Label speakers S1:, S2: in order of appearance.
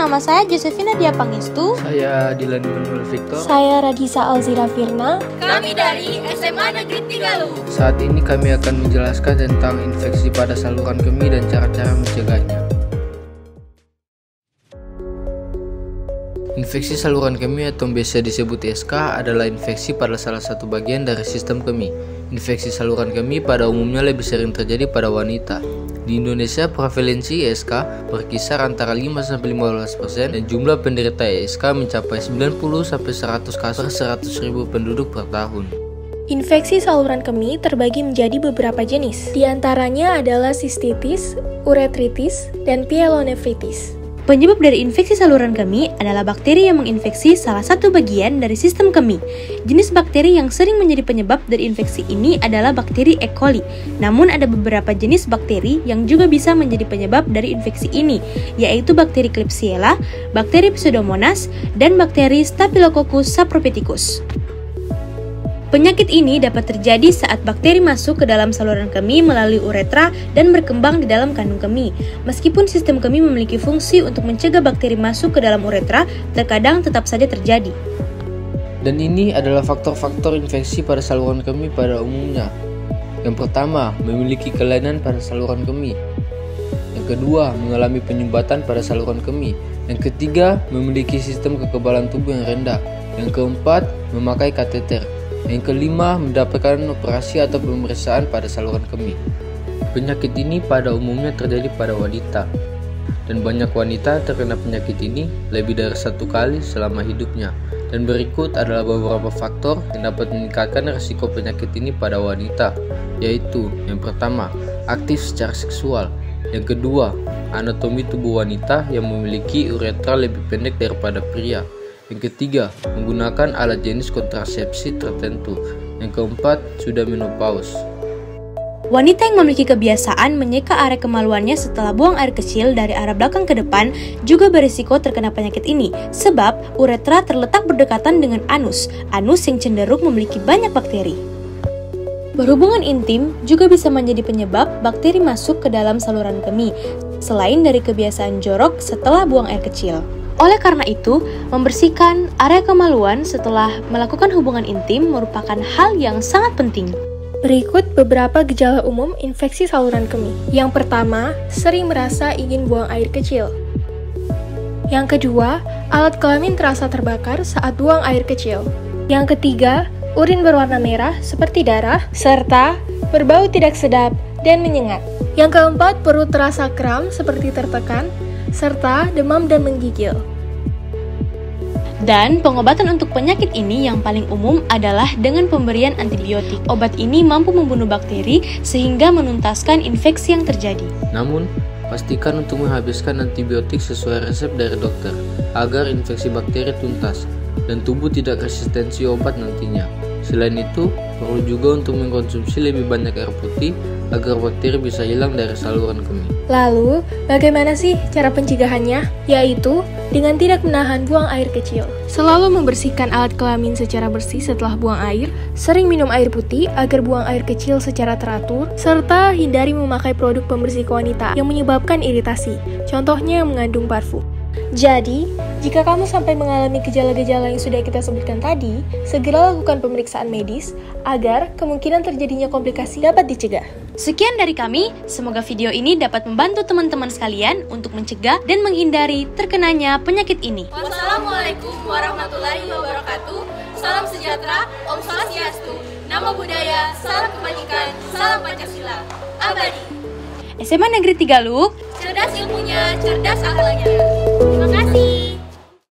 S1: nama saya Josephina Dia Pangestu.
S2: Saya Dylan Manuel Victor.
S3: Saya Radisa Alzira Firna.
S4: Kami dari SMA Negeri 3 Luwu.
S2: Saat ini kami akan menjelaskan tentang infeksi pada saluran kemih dan cara-cara mencegahnya. Infeksi saluran kemih atau biasa disebut ISK adalah infeksi pada salah satu bagian dari sistem kemih. Infeksi saluran kemih pada umumnya lebih sering terjadi pada wanita. Di Indonesia, prevalensi ISK berkisar antara 5-15% dan jumlah penderita ISK mencapai 90-100 kasus per 100.000 penduduk per tahun.
S3: Infeksi saluran kemih terbagi menjadi beberapa jenis. Di antaranya adalah sistitis, uretritis, dan pyelonefritis.
S1: Penyebab dari infeksi saluran kemih adalah bakteri yang menginfeksi salah satu bagian dari sistem kemih. Jenis bakteri yang sering menjadi penyebab dari infeksi ini adalah bakteri E. coli. Namun ada beberapa jenis bakteri yang juga bisa menjadi penyebab dari infeksi ini, yaitu bakteri Klebsiella, bakteri Pseudomonas, dan bakteri Staphylococcus saprophyticus. Penyakit ini dapat terjadi saat bakteri masuk ke dalam saluran kemih melalui uretra dan berkembang di dalam kandung kemih. Meskipun sistem kemih memiliki fungsi untuk mencegah bakteri masuk ke dalam uretra, terkadang tetap saja terjadi.
S2: Dan ini adalah faktor-faktor infeksi pada saluran kemih pada umumnya. Yang pertama, memiliki kelainan pada saluran kemih. Yang kedua, mengalami penyumbatan pada saluran kemih. Yang ketiga, memiliki sistem kekebalan tubuh yang rendah. Yang keempat, memakai kateter. Yang kelima, mendapatkan operasi atau pemeriksaan pada saluran kemih. Penyakit ini pada umumnya terjadi pada wanita, dan banyak wanita terkena penyakit ini lebih dari satu kali selama hidupnya. Dan berikut adalah beberapa faktor yang dapat meningkatkan risiko penyakit ini pada wanita, yaitu yang pertama, aktif secara seksual. Yang kedua, anatomi tubuh wanita yang memiliki uretra lebih pendek daripada pria. Yang ketiga, menggunakan alat jenis kontrasepsi tertentu. Yang keempat, sudah menopause.
S1: Wanita yang memiliki kebiasaan menyeka area kemaluannya setelah buang air kecil dari arah belakang ke depan juga berisiko terkena penyakit ini, sebab uretra terletak berdekatan dengan anus yang cenderung memiliki banyak bakteri. Berhubungan intim juga bisa menjadi penyebab bakteri masuk ke dalam saluran kemih, selain dari kebiasaan jorok setelah buang air kecil. Oleh karena itu, membersihkan area kemaluan setelah melakukan hubungan intim merupakan hal yang sangat penting.
S3: Berikut beberapa gejala umum infeksi saluran kemih. Yang pertama, sering merasa ingin buang air kecil. Yang kedua, alat kelamin terasa terbakar saat buang air kecil. Yang ketiga, urin berwarna merah seperti darah, serta berbau tidak sedap dan menyengat. Yang keempat, perut terasa kram seperti tertekan, serta demam dan menggigil.
S1: Dan pengobatan untuk penyakit ini yang paling umum adalah dengan pemberian antibiotik. Obat ini mampu membunuh bakteri sehingga menuntaskan infeksi yang terjadi.
S2: Namun, pastikan untuk menghabiskan antibiotik sesuai resep dari dokter agar infeksi bakteri tuntas dan tubuh tidak resistensi obat nantinya. Selain itu, perlu juga untuk mengkonsumsi lebih banyak air putih agar bakteri bisa hilang dari saluran kemih.
S3: Lalu, bagaimana sih cara pencegahannya? Yaitu dengan tidak menahan buang air kecil. Selalu membersihkan alat kelamin secara bersih setelah buang air, sering minum air putih agar buang air kecil secara teratur, serta hindari memakai produk pembersih wanita yang menyebabkan iritasi, contohnya yang mengandung parfum. Jadi, jika kamu sampai mengalami gejala-gejala yang sudah kita sebutkan tadi, segera lakukan pemeriksaan medis agar kemungkinan terjadinya komplikasi dapat dicegah.
S1: Sekian dari kami, semoga video ini dapat membantu teman-teman sekalian untuk mencegah dan menghindari terkenanya penyakit ini.
S4: Wassalamualaikum warahmatullahi wabarakatuh. Salam sejahtera, Om Swastiastu. Nama budaya, salam kebajikan, salam Pancasila. Abadi.
S1: SMA Negeri 3 Luwu,
S4: cerdas ilmunya, cerdas akhlaknya.